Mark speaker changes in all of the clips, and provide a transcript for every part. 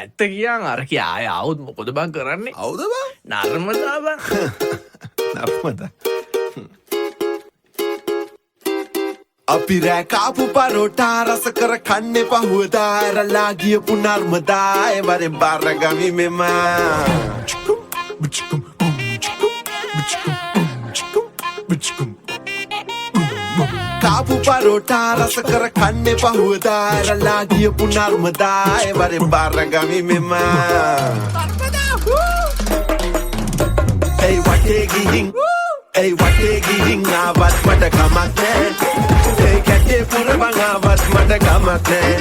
Speaker 1: ඇත්ත කියන් අර කියාය අවුත් මොකොද බං කරන්නේ
Speaker 2: අවුද බං
Speaker 1: නර්මදා බං
Speaker 2: නර්මදා අපි රැකාපු පරෝටා රස කර කන්නේ පහුවදා ඇරලා ගියපු නර්මදා ඒ වරෙන් බාරගමි මෙම කාපු පරෝටා රස කර කන්නේ පහුවදා ඇරලා ගියපු නර්මදා ඒ වරෙන් බාරගමි මෙම ඒ වටේ ගිහින් ඒ වටේ ගිහින් ආවත් මට කමක් නෑ ඒ කැටේ පුරබන් ආවත් මට කමක් නෑ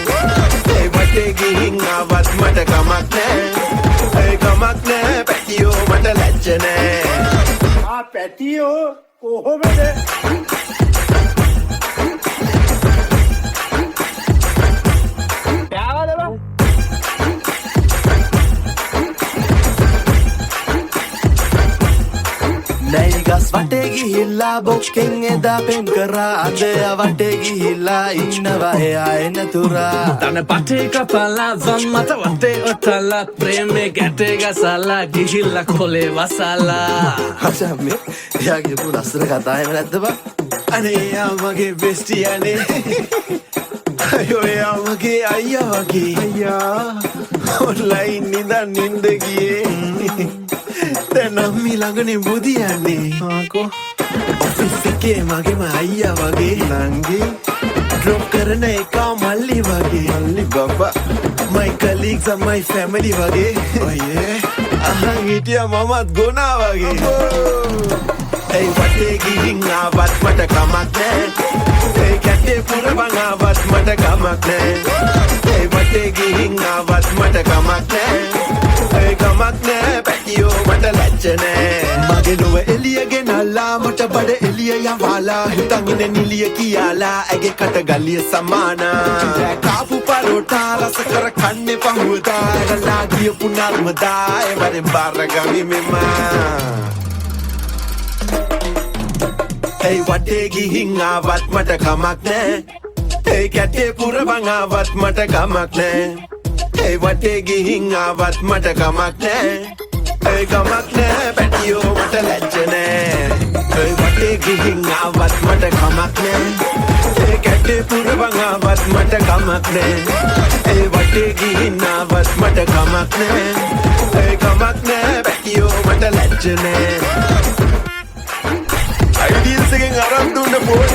Speaker 2: ඒ වටේ ගිහින් ආවත් මට කමක් නෑ ඒ කමක් නෑ පැටියෝ මට ලැජ්ජ නෑ
Speaker 3: පැටියෝ කොහොමද
Speaker 2: නයිගස් වටේ ගිහිල්ලා බොක්කෙන් එදා පෙම් කරා අද වටේ ගිහිල්ලා ඉන්නවා එයා එනතුරා
Speaker 1: තන පටේ කපලා වම් මත වටේ ඔතලා ප්‍රේමේ ගැටේ ගසලා ගිහිල්ලා කොලේ වසලා
Speaker 2: හසම්මේ එයාගේ පුර අස්සර කතා එහෙම නැද්ද බං අනේ එයා මගේ බෙස්ටියානේ අයෝ එයා මගේ අයියා වගේ අයියා ඔන්ලයින් නිදන් නින්ද ගියේ දැන් අම්මි ළඟනේ බුදියන්නේ ආකෝ ඔෆිස් එකේ මගේම අයියා වගේ නංගි ඩ්‍රොප් කරන එක මල්ලි වගේ මල්ලි බබා my colleagues and my family වගේ ඔයේ අහන් හිටියා මමත් ගොනා වගේ ඒ වටේ ගිහින් ආවත් මට කමක් නෑ ඒ කැටේ පුරබන් ආවත් මට කමක් නෑ ඒ වටේ ගිහින් ආවත් මට කමක් නෑ ඒ කමක් නෑ පැටියෝ මට ලැජ්ජ නෑ මගේ නොව එළිය ගෙනල්ලා මට බඩ එළිය යවාලා හිතන් ඉන්නේ නිලිය කියලා ඇගේ කට ගලිය සමානා කාපු පරෝටා රස කර කන්නේ පහුවදා ඇරලා ගියපු නර්මදා ඒ වරෙන් බාරගමි මෙමා ඒ වටේ ගිහින් ආවත් මට කමක් නෑ ඒ කැටේ පුරබන් ආවත් මට කමක් නෑ ඒ වටේ ගිහින් ආවත් මට කමක් නෑ ඒ කමක් නෑ පැටියෝ මට ලැජ්ජ නෑ ඒ වටේ ගිහින් ආවත් මට කමක් නෑ ඒ කැටේ පුරබන් ආවත් මට කමක් නෑ ඒ වටේ ගිහින් ආවත් මට කමක් නෑ ඒ කමක් නෑ පැටියෝ මට ලැජ්ජ නෑ Ideals again around the phone